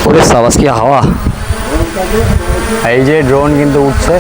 ওরে সাবাস কি হাওয়া। এই যে ড্রোন কিন্তু উঠছে।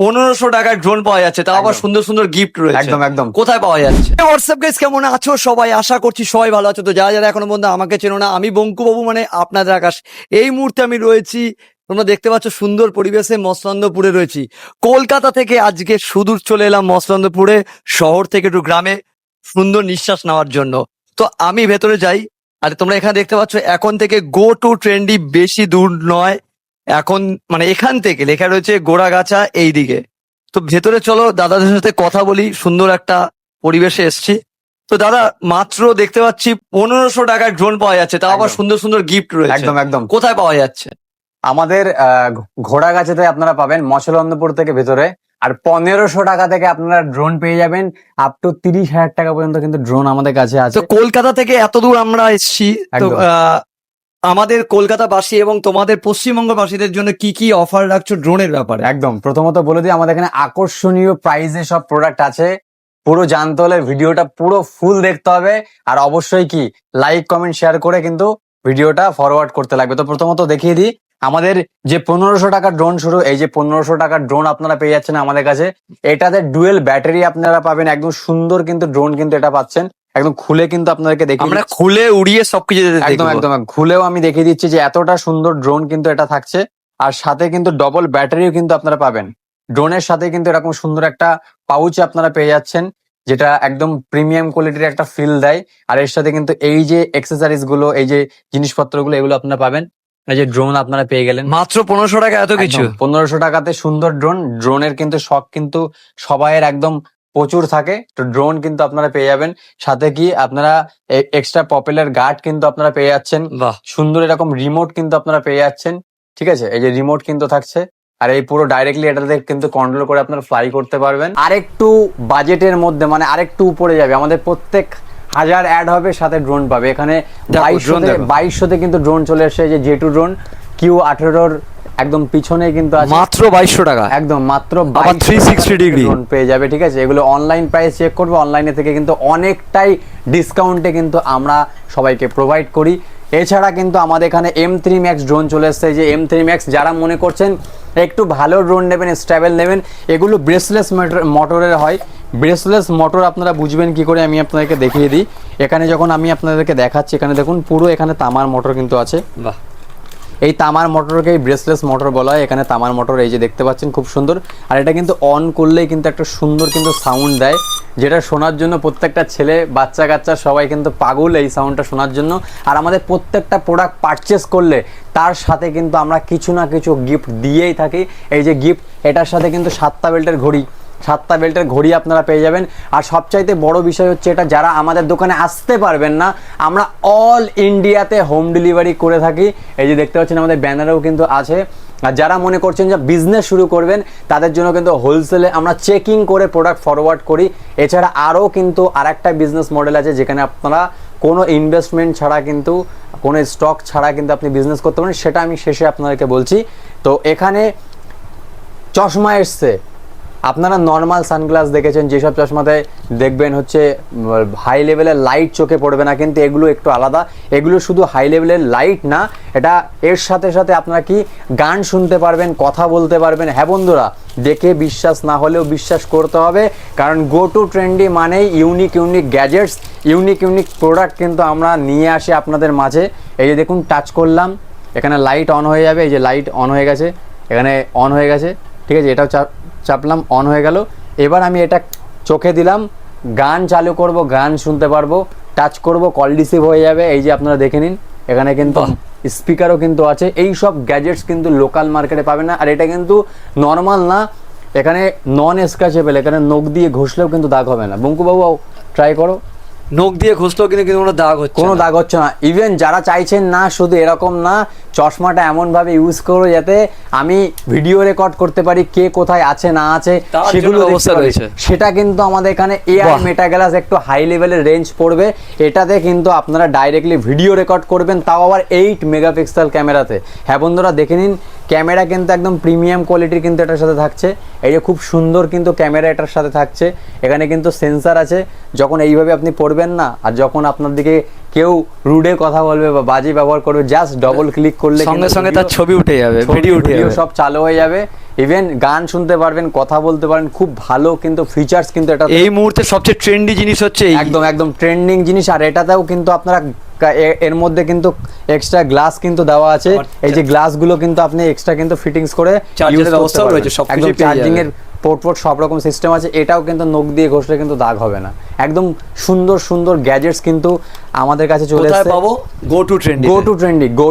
1500 টাকার ড্রোন পাওয়া যাচ্ছে, তাও আবার সুন্দর সুন্দর গিফট রয়েছে। একদম একদম। কোথায় পাওয়া যাচ্ছে? হোয়াটসঅ্যাপ গাইস, কেমন আছো সবাই? আশা করছি সবাই ভালো আছো। তো যারা যারা এখনো পর্যন্ত আমাকে চেনো না, আমি বঙ্কু বাবু, মানে আপনাদের আকাশ। এই মুহূর্তে আমি রয়েছি, তোমরা দেখতে পাচ্ছ সুন্দর পরিবেশে, মসলন্দপুরে রয়েছি। কলকাতা থেকে আজকে সুদূর চলে এলাম মসলন্দপুরে, শহর থেকে একটু গ্রামে সুন্দর নিঃশ্বাস নেওয়ার জন্য। তো আমি ভেতরে যাই, আর তোমরা এখানে দেখতে পাচ্ছ এখন থেকে গো টু ট্রেন্ডি বেশি দূর নয়। এখন মানে এখান থেকে লেখা রয়েছে গোড়াগাছা এই দিকে। তো ভেতরে চলো, দাদাদের সাথে কথা বলি। সুন্দর একটা পরিবেশে এসছি। তো দাদা, মাত্র দেখতে পাচ্ছি 1500 টাকার ড্রোন পাওয়া যাচ্ছে, তাও আবার একদম। সুন্দর সুন্দর গিফট রয়েছে। একদম একদম। কোথায় পাওয়া যাচ্ছে? আমাদের ঘোড়াগাছাতে আপনারা পাবেন মশলন্দপুর থেকে ভেতরে। আর 1500 টাকা থেকে আপনারা ড্রোন পেয়ে যাবেন। আপ টু 30,000 টাকা পর্যন্ত কিন্তু ড্রোন আমাদের কাছে আছে। তো কলকাতা থেকে এত দূর আমরা এসছি, তো একদম। আমাদের কলকাতাবাসী এবং তোমাদের পশ্চিমবঙ্গবাসীদের জন্য কি কি অফার রাখছো ড্রোনের ব্যাপারে? একদম, প্রথমত বলে দিই আমাদের এখানে আকর্ষণীয় প্রাইজে সব প্রোডাক্ট আছে। পুরো জানতে হলে ভিডিওটা পুরো ফুল দেখতে হবে। আর অবশ্যই কি লাইক কমেন্ট শেয়ার করে কিন্তু ভিডিওটা ফরওয়ার্ড করতে লাগবে। তো প্রথমত দেখিয়ে দিই আমাদের যে 1500 টাকার ড্রোন শুরু। এই যে 1500 টাকার ড্রোন আপনারা পেয়ে যাচ্ছেন আমাদের কাছে। এটাতে ডুয়েল ব্যাটারি আপনারা পাবেন। একদম সুন্দর কিন্তু ড্রোন কিন্তু এটা পাচ্ছেন। একদম খুলে কিন্তু আপনাদেরকে দেখি, আমরা খুলে উড়িয়ে সবকিছু একদম একদম খুলেও আমি দেখিয়ে দিচ্ছি যে এতটা সুন্দর ড্রোন কিন্তু এটা থাকছে। আর সাথে কিন্তু ডবল ব্যাটারিও কিন্তু আপনারা পাবেন। ড্রোনের সাথে কিন্তু এরকম সুন্দর একটা পাউচ আপনারা পেয়ে যাচ্ছেন, যেটা একদম প্রিমিয়াম কোয়ালিটির একটা ফিল দেয়। আর এর সাথে কিন্তু এই যে এক্সেসরিজ গুলো, এই যে জিনিসপত্রগুলো, এগুলো আপনারা পাবেন। এই যে ড্রোন আপনারা পেয়ে গেলেন মাত্র 1500 টাকা, এত কিছু। 1500 টাকাতে সুন্দর ড্রোন। ড্রোনের কিন্তু শখ কিন্তু সবাইয়ের একদম প্রচুর থাকে। তো ড্রোন কিন্তু আপনারা পেয়ে যাবেন। সাথে কি আপনারা এক্সট্রা পপুলার গার্ড কিন্তু আপনারা পেয়ে যাচ্ছেন। বাহ, সুন্দর এরকম রিমোট কিন্তু আপনারা পেয়ে যাচ্ছেন। ঠিক আছে, এই যে রিমোট কিন্তু থাকছে। আর এই পুরো ডাইরেক্টলি এটাতে কিন্তু কন্ট্রোল করে আপনারা ফ্লাই করতে পারবেন। আরেকটু বাজেটের মধ্যে, মানে আরেকটু উপরে যাবে, আমাদের প্রত্যেক 1000 অ্যাড হবে, সাথে ড্রোন পাবে। এখানে 2200তে কিন্তু ড্রোন চলে এসেছে। যে জেটু ড্রোন Q18 একদম পিছনে কিন্তু আছে, মাত্র 2200 টাকা। একদম মাত্র 360 ডিগ্রি ড্রোন পেয়ে যাবে। ঠিক আছে, এগুলো অনলাইন প্রাইস চেক করবে, অনলাইনে থেকে কিন্তু অনেকটাই ডিসকাউন্টে কিন্তু আমরা সবাইকে প্রোভাইড করি। এছাড়া কিন্তু আমাদের এখানে M3 Max ড্রোন চলে এসেছে। যে M3 Max যারা মনে করছেন একটু ভালো ড্রোন নেবেন, স্টেবল নেবেন, এগুলো ব্রেসলেস মোটরের হয়। ব্রেসলেস মোটর আপনারা বুঝবেন কি করে, আমি আপনাদেরকে দেখিয়ে দিই। এখানে যখন আমি আপনাদেরকে দেখাচ্ছি, এখানে দেখুন পুরো এখানে তামার মোটর কিন্তু আছে। বাহ, এই তামার মোটরকে ব্রেসলেস মোটর বলা হয়। এখানে তামার মোটর, এই যে দেখতে পাচ্ছেন খুব সুন্দর। আর এটা কিন্তু অন করলেই কিন্তু একটা সুন্দর কিন্তু সাউন্ড দেয়, যেটা শোনার জন্য প্রত্যেকটা ছেলে বাচ্চা কাচ্চা সবাই কিন্তু পাগল এই সাউন্ডটা শোনার জন্য। আর আমাদের প্রত্যেকটা প্রোডাক্ট পারচেস করলে তার সাথে কিন্তু আমরা কিছু না কিছু গিফট দিয়েই থাকি। এই যে গিফট, এটার সাথে কিন্তু 7টা বেল্টের ঘড়ি, 7টা বেল্টের ঘড়ি আপনারা পেয়ে যাবেন। আর সবচাইতে বড় বিষয় হচ্ছে, এটা যারা আমাদের দোকানে আসতে পারবেন না, আমরা অল ইন্ডিয়াতে হোম ডেলিভারি করে থাকি। এই যে দেখতে পাচ্ছেন আমাদের ব্যানারেও কিন্তু আছে। আর যারা মনে করছেন যে বিজনেস শুরু করবেন, তাদের জন্য কিন্তু হোলসেলে আমরা চেকিং করে প্রোডাক্ট ফরওয়ার্ড করি। এছাড়া আরও কিন্তু আরেকটা বিজনেস মডেল আছে, যেখানে আপনারা কোনো ইনভেস্টমেন্ট ছাড়া কিন্তু, কোনো স্টক ছাড়া কিন্তু আপনি বিজনেস করতে পারেন। সেটা আমি শেষে আপনাদেরকে বলছি। তো এখানে চশমা এসছে। আপনারা নর্মাল সানগ্লাস দেখেছেন, যেসব চশমাতে দেখবেন হচ্ছে হাই লেভেলের লাইট চোখে পড়বে না, কিন্তু এগুলো একটু আলাদা। এগুলো শুধু হাই লেভেলের লাইট না, এটা এর সাথে সাথে আপনারা কি গান শুনতে পারবেন, কথা বলতে পারবেন। হ্যাঁ বন্ধুরা, দেখে বিশ্বাস না হলেও বিশ্বাস করতে হবে, কারণ গো টু ট্রেন্ডি মানেই unique unique gadgets, unique unique product কিন্তু আমরা নিয়ে আসি আপনাদের মাঝে। এই যে দেখুন, টাচ করলাম, এখানে লাইট অন হয়ে যাবে। এই যে লাইট অন হয়ে গেছে, এখানে অন হয়ে গেছে। ঠিক আছে, এটাও চাপলাম, অন হয়ে গেল। এবার আমি এটা চোখে দিলাম, গান চালু করব, গান শুনতে পারবো। টাচ করব, কল রিসিভ হয়ে যাবে। এই যে আপনারা দেখে নিন, এখানে কিন্তু স্পিকারও কিন্তু আছে। এই সব গ্যাজেটস কিন্তু লোকাল মার্কেটে পাবে না। আর এটা কিন্তু নর্মাল না, এখানে নন স্ক্র্যাচেবল। এখানে নখ দিয়ে ঘষলেও কিন্তু দাগ হবে না। বঙ্কুবাবু ট্রাই করো, নখ দিয়ে ঘষলেও কিন্তু কোনো দাগ হচ্ছে কোনো দাগ হচ্ছে না। ইভেন যারা চাইছেন না, শুধু এরকম না, চশমাটা এমনভাবে ইউজ করো যাতে আমি ভিডিও রেকর্ড করতে পারি, কে কোথায় আছে না আছে সেগুলো অবস্থা রয়েছে। সেটা কিন্তু আমাদের এখানে এআই মেটা গ্লাস একটু হাই লেভেলের রেঞ্জ পড়বে। এটাতে কিন্তু আপনারা ডাইরেক্টলি ভিডিও রেকর্ড করবেন, তাও আবার 8 মেগাপিক্সেল ক্যামেরাতে। হ্যাঁ বন্ধুরা, দেখে নিন, ক্যামেরা কিন্তু একদম প্রিমিয়াম কোয়ালিটির কিন্তু এটার সাথে থাকছে। এই যে খুব সুন্দর কিন্তু ক্যামেরা এটার সাথে থাকছে। এখানে কিন্তু সেন্সার আছে, যখন এইভাবে আপনি পড়বেন না, আর যখন আপনার দিকে কেউ রুডে কথা বলবে বা বাজে ব্যবহার করবে, জাস্ট ডবল ক্লিক করলে সঙ্গে কিন্তু সঙ্গে তার ছবি উঠে যাবে, ভিডিও উঠে যাবে, সব চালু হয়ে যাবে। ইভেন গান শুনতে পারবেন, কথা বলতে পারেন, খুব ভালো কিন্তু ফিচার্স কিন্তু এটা এই মুহূর্তে সবচেয়ে ট্রেন্ডি জিনিস হচ্ছে এই। একদম একদম ট্রেন্ডিং জিনিস। আর এটাতেও কিন্তু আপনারা এর মধ্যে কিন্তু এক্সট্রা গ্লাস কিন্তু দেওয়া আছে, এই যে গ্লাসগুলো কিন্তু আপনি এক্সট্রা কিন্তু ফিটিংস করে চার্জের ব্যবস্থাও রয়েছে, সবকিছু চার্জিং এর পোর্ট সব রকম সিস্টেম আছে। এটাও কিন্তু নখ দিয়ে ঘষলে কিন্তু দাগ হবে না। একদম সুন্দর সুন্দর গ্যাজেটস কিন্তু আমাদের কাছে চলে কোথায় এসেছে। পাবো? গো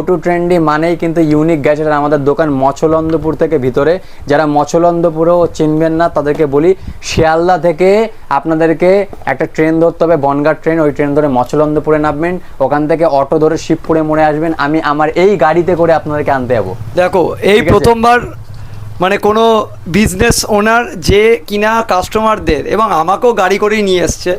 টু ট্রেন্ডি মানেই কিন্তু ইউনিক গ্যাজেট। আমাদের দোকান মছলন্দপুর থেকে ভিতরে, যারা মছলন্দপুরেও চিনবেন না তাদেরকে বলি, শিয়ালদা থেকে আপনাদেরকে একটা ট্রেন ধরতে হবে, বনগাঁ ট্রেন, ওই ট্রেন ধরে মছলন্দপুরে নামবেন, ওখান থেকে অটো ধরে শিবপুরে মোড়ে আসবেন, আমি আমার এই গাড়িতে করে আপনাদেরকে আনতে যাবো। দেখো এই ঠিক আছে? প্রথমবার মানে কোনো বিজনেস ওনার যে কিনা কাস্টমারদের এবং আমাকেও গাড়ি করেই নিয়ে এসছে,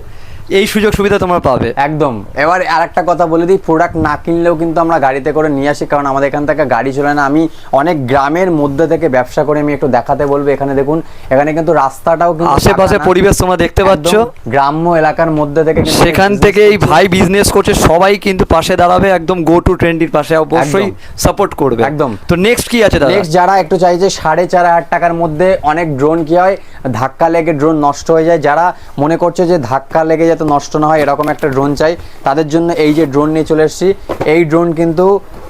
এই সুযোগ সুবিধা তোমরা পাবে একদম। এবার আরেকটা কথা বলে দিই, প্রোডাক্ট না কিনলেও কিন্তু আমরা গাড়িতে করে নিয়ে আসি, কারণ আমাদের এখান থেকে গাড়ি চলে না। আমি অনেক গ্রামের মধ্যে থেকে ব্যবসা করে আমি একটু দেখাতে বলবো। এখানে দেখুন, এখানে কিন্তু রাস্তাটাও কিন্তু আশেপাশে পরিবেশ তোমরা দেখতে পাচ্ছ, গ্রাম্য এলাকার মধ্যে থেকে কিন্তু সেখান থেকে এই ভাই বিজনেস করছে, সবাই কিন্তু পাশে দাঁড়াবে, একদম গো টু ট্রেন্ডির পাশে অবশ্যই সাপোর্ট করবে একদম। তো নেক্সট কি আছে দাদা? নেক্সট যারা একটু চাইছে 4,500 টাকার মধ্যে, অনেক ড্রোন কি হয় ধাক্কা লেগে ড্রোন নষ্ট হয়ে যায়, যারা মনে করছে যে ধাক্কা লেগে যাতে নষ্ট না হয় এরকম একটা ড্রোন চাই, তাদের জন্য এই যে ড্রোন নিয়ে চলে এসেছি। এই ড্রোন কিন্তু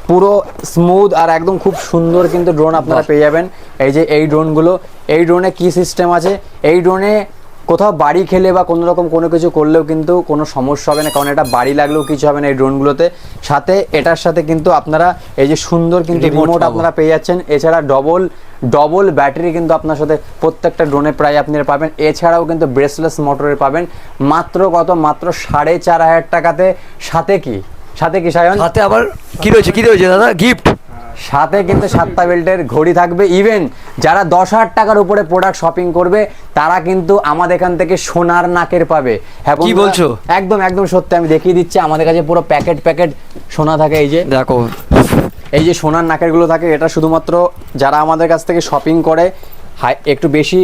পুরো স্মুথ আর একদম খুব সুন্দর কিন্তু ড্রোন আপনারা পেয়ে যাবেন। এই যে এই ড্রোনগুলো, এই ড্রোনে কি সিস্টেম আছে, এই ড্রোনে কোথাও বাড়ি খেলে বা কোনো রকম কোনো কিছু করলেও কিন্তু কোনো সমস্যা হবে না, কারণ এটা বাড়ি লাগলেও কিছু হবে না এই ড্রোনগুলোতে। সাথে এটার সাথে কিন্তু আপনারা এই যে সুন্দর কিন্তু রিমোট আপনারা পেয়ে যাচ্ছেন। এছাড়া ডবল ব্যাটারি কিন্তু আপনার সাথে প্রত্যেকটা ড্রোনে প্রায় আপনারা পাবেন। এছাড়াও কিন্তু ব্রেসলেস মোটরের পাবেন মাত্র 4,500 টাকাতে। সাথে কি সায়ন? হাতে আবার কি রয়েছে দাদা? গিফট সাথে কিন্তু 7টা বেল্টের ঘড়ি থাকবে। ইভেন যারা 10,000 টাকার উপরে প্রোডাক্ট শপিং করবে তারা কিন্তু আমাদের এখান থেকে সোনার নাকের পাবে। হ্যাঁ, কি বলছো? একদম একদম সত্যি, আমি দেখিয়ে দিচ্ছি। আমাদের কাছে পুরো প্যাকেট সোনা থাকে। এই যে দেখো, এই যে সোনার নাকেরগুলো থাকে, এটা শুধুমাত্র যারা আমাদের কাছ থেকে শপিং করে একটু বেশি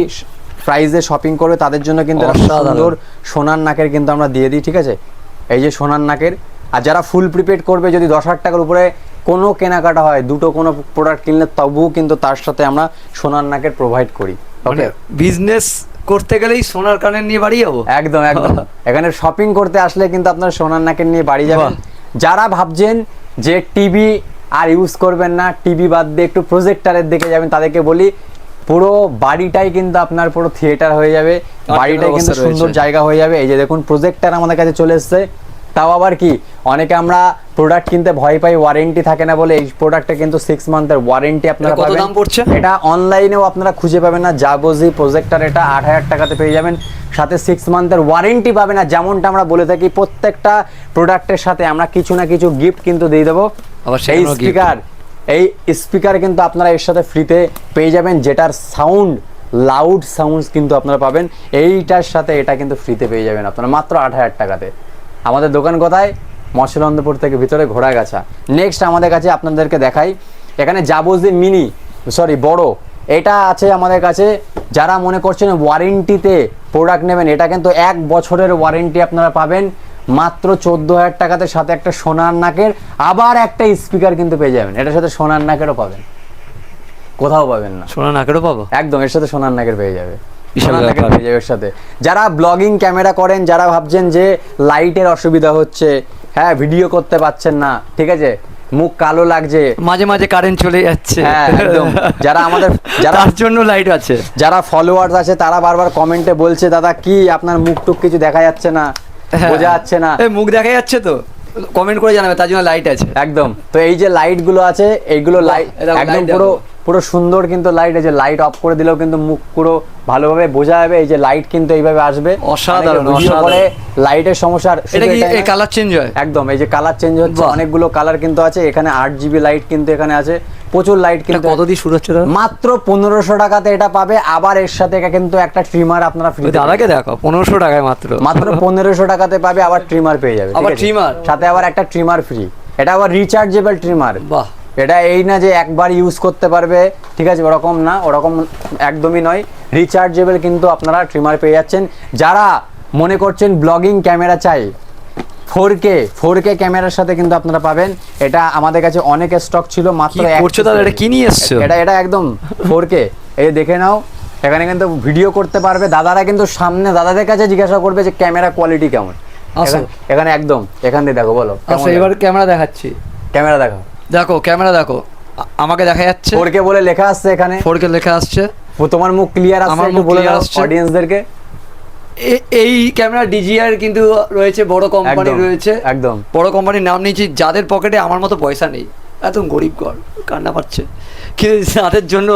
প্রাইসে শপিং করবে তাদের জন্য কিন্তু সুন্দর সোনার নাকের কিন্তু আমরা দিয়ে দিই। ঠিক আছে, এই যে সোনার নাকের। আর যারা ফুল প্রিপেড করবে, যদি 10,000 টাকার উপরে কোনো কেনাকাটা হয়, দুটো কোনো প্রোডাক্ট কিনলে, তবুও কিন্তু তার সাথে আমরা সোনার নাকের প্রোভাইড করি। ওকে, বিজনেস করতে গেলেই সোনার কানের নিয়ে বাড়ি যাবো? একদম একদম। এখানে শপিং করতে আসলে কিন্তু আপনার সোনার নাকের নিয়ে বাড়ি যাবেন। যারা ভাবছেন যে টিভি আর ইউজ করবেন না, টিভি বাদ দিয়ে একটু প্রজেক্টরের দিকে যাবেন, তাদেরকে বলি পুরো বাড়িটাই কিন্তু আপনার পুরো থিয়েটার হয়ে যাবে, বাড়িটাই কিন্তু সুন্দর জায়গা হয়ে যাবে। এই যে দেখুন, প্রজেক্টর আমাদের কাছে চলে এসছে। তাও আবার কি, অনেকে আমরা প্রোডাক্ট কিনতে ভয় পাই, ওয়ারেন্টি থাকে না বলে, এই প্রোডাক্টে কিন্তু 6 মান্থের ওয়ারেন্টি আপনারা পাবেন। কত দাম পড়ছে? এটা অনলাইনেও আপনারা খুঁজে পাবেন না। জাবোজি প্রজেক্টর এটা 8,000 টাকাতে পেয়ে যাবেন, সাথে 6 মান্থের ওয়ারেন্টি পাবেন। না, যেমনটা আমরা বলে থাকি, প্রত্যেকটা প্রোডাক্টের সাথে আমরা কিছু না কিছু গিফট কিন্তু দিয়ে দেবো। এই স্পিকার কিন্তু আপনারা এর সাথে ফ্রিতে পেয়ে যাবেন, যেটার সাউন্ড লাউড সাউন্ডস কিন্তু আপনারা পাবেন। এইটার সাথে এটা কিন্তু ফ্রিতে পেয়ে যাবেন আপনারা মাত্র 8,000 টাকাতে। আমাদের দোকান কোথায়? মৎস্যনন্দপুর থেকে ভিতরে ঘোড়াগাছা। নেক্সট আমাদের কাছে আপনাদেরকে দেখাই, এখানে জাবোজি বড় এটা আছে আমাদের কাছে। যারা মনে করছেন ওয়ারেন্টিতে প্রোডাক্ট নেবেন, এটা কিন্তু 1 বছরের ওয়ারেন্টি আপনারা পাবেন মাত্র 14,000 টাকাতে, সাথে একটা সোনার নাকের আবার একটা স্পিকার কিন্তু পেয়ে যাবেন। এটার সাথে সোনার নাকেরও পাবেন, কোথাও পাবেন না। সোনার নাকেরও পাবো? একদম, এর সাথে সোনার নাকের পেয়ে যাবে। এর সাথে যারা ব্লগিং ক্যামেরা করেন, যারা ভাবছেন যে লাইটের অসুবিধা হচ্ছে, হ্যাঁ ভিডিও করতে পাচ্ছেন না, ঠিক আছে, মুখ কালো লাগছে, মাঝে মাঝে কারেন্ট চলে যাচ্ছে, হ্যাঁ একদম, যারা তার জন্য লাইট আছে। যারা ফলোয়ার্স আছে তারা বারবার কমেন্টে বলছে, দাদা কি আপনার মুখ টুক কিছু দেখা যাচ্ছে না, বোঝা যাচ্ছে না। মুখ দেখা যাচ্ছে তো কমেন্ট করে জানাবে, তার জন্য লাইট আছে। একদম। তো এই যে লাইট গুলো আছে, এইগুলো লাইট একদম পুরো সুন্দর কিন্তু লাইট। এই যে লাইট অফ করে দিলেও কিন্তু মুখ পুরো ভালোভাবে বোঝা যাবে। এই যে লাইট কিন্তু এইভাবে আসবে, অসাধারণ। লাইটের সমস্যা, এটা কি কালার চেঞ্জ হয়? একদম, এই যে কালার চেঞ্জ হচ্ছে, অনেকগুলো কালার কিন্তু আছে এখানে। 8GB লাইট কিন্তু এখানে আছে, প্রচুর লাইট কিন্তু। কত দিয়ে শুরু হচ্ছে? মাত্র 1500 টাকাতে এটা পাবে। আবার এর সাথে কিন্তু একটা ট্রিমার আপনারা ফ্রি। দাদাকে দেখো, 1500 টাকায় মাত্র 1500 টাকাতে পাবে। আবার ট্রিমার পেয়ে যাবে, আবার ট্রিমার সাথে, আবার একটা ট্রিমার ফ্রি। এটা আবার রিচার্জেবল ট্রিমার। বাহ, এটা এই না যে একবার ইউজ করতে পারবে, ঠিক আছে, ওরকম না, ওরকম একদমই নয়। রিচার্জেবল কিন্তু আপনারা ট্রিমার পেয়ে যাচ্ছেন। যারা মনে করছেন ব্লগিং ক্যামেরা চাই, 4K ক্যামেরার সাথে কিন্তু আপনারা পাবেন। এটা আমাদের কাছে অনেক স্টক ছিল, মাত্র কি করছো দাদা, এটা কি নিয়ে এসছো? এটা একদম 4K। এই যে দেখে নাও, এখানে কিন্তু ভিডিও করতে পারবে। দাদারা কিন্তু সামনে দাদাদের কাছে জিজ্ঞাসা করবে যে ক্যামেরা কোয়ালিটি কেমন। এখানে একদম এখান দিয়ে দেখো, বলো আচ্ছা এবার ক্যামেরা দেখাচ্ছি, ক্যামেরা দেখো, দেখো ক্যামেরা দেখো, আমাকে দেখা যাচ্ছে 4K বলে লেখা আসছে এখানে, 4K লেখা আসছে। তোমার মুখ ক্লিয়ার আসছে, আমার একটু মুখ বলে clear দাও আসছে। অডিয়েন্সদেরকে। এই ক্যামেরা DJI কিন্তু রয়েছে, বড় কোম্পানি একদম, রয়েছে, একদম। বড় কোম্পানির নাম নিয়েছি। যাদের পকেটে আমার মতো পয়সা নেই, একদম গরিব ঘর, কান্না পাচ্ছে, কিন্তু তাদের জন্য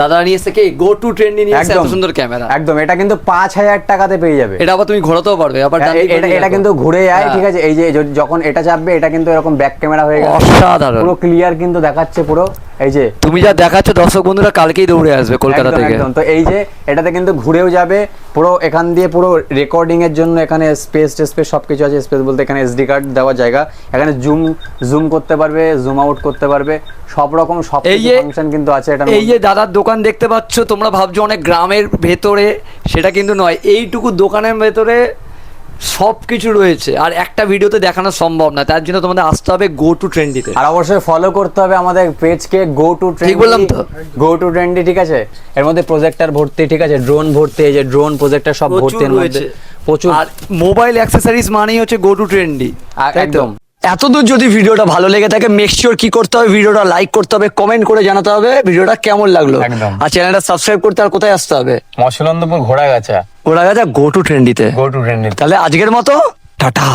দাদা নিয়ে এসে কি গো টু ট্রেন্ডি নিয়ে এসে এত সুন্দর ক্যামেরা। একদম, এটা কিন্তু 5,000 টাকাতে পেয়ে যাবে। এটা আবার তুমি ঘোরাতেও পারবে, আবার ডান দিক এটা ঘুরিয়ে এটা রাখো। কিন্তু ঘুরে যায়, হ্যাঁ। ঠিক আছে। এই যে যখন এটা চাপবে, এটা কিন্তু এরকম ব্যাক ক্যামেরা হয়ে গেছে, অসাধারণ। পুরো ক্লিয়ার কিন্তু দেখাচ্ছে পুরো। এই যে তুমি যা দেখাচ্ছ দর্শক বন্ধুরা কালকেই দৌড়ে আসবে কলকাতা একদম, থেকে। একদম। তো এই যে এটাতে কিন্তু ঘুরেও যাবে পুরো, এখান দিয়ে পুরো রেকর্ডিং এর জন্য এখানে স্পেস সবকিছু আছে। স্পেস বলতে এখানে SD কার্ড দেওয়ার জায়গা, এখানে জুম করতে পারবে, জুম আউট করতে পারবে, সব রকম সব ফাংশন কিন্তু আছে এটা। এই যে দাদার দোকান দেখতে পাচ্ছ, তোমরা ভাবছো অনেক গ্রামের ভেতরে, সেটা কিন্তু নয়। এইটুকু দোকানের ভেতরে সব কিছু রয়েছে, আর একটা ভিডিওতে দেখানো সম্ভব না। তার জন্য তোমাদের আসতে হবে গো টু ট্রেন্ডিতে। আর অবশ্যই ফলো করতে হবে আমাদের পেজকে, গো টু ট্রেন্ডি। ঠিক বললাম তো? গো টু ট্রেন্ডি, ঠিক আছে। এর মধ্যে প্রজেক্টর ভর্তি, ঠিক আছে, ড্রোন ভর্তি, এই যে ড্রোন প্রজেক্টর সব ভর্তি এর মধ্যে, প্রচুর। আর মোবাইল অ্যাক্সেসরিজ মানেই হচ্ছে গো টু ট্রেন্ডি। একদম। এতদূর যদি ভিডিওটা ভালো লেগে থাকে, মেক শিওর কি করতে হবে, ভিডিওটা লাইক করতে হবে, কমেন্ট করে জানাতে হবে ভিডিওটা কেমন লাগলো, একদম। আর চ্যানেলটা সাবস্ক্রাইব করতে আর কোথায় আসতে হবে? মশলন্দপুর ঘোড়াগাছা, ওরা গেছে গো টু ট্রেন্ডিতে। Go to trendy. তাহলে আজকের মতো টাটা।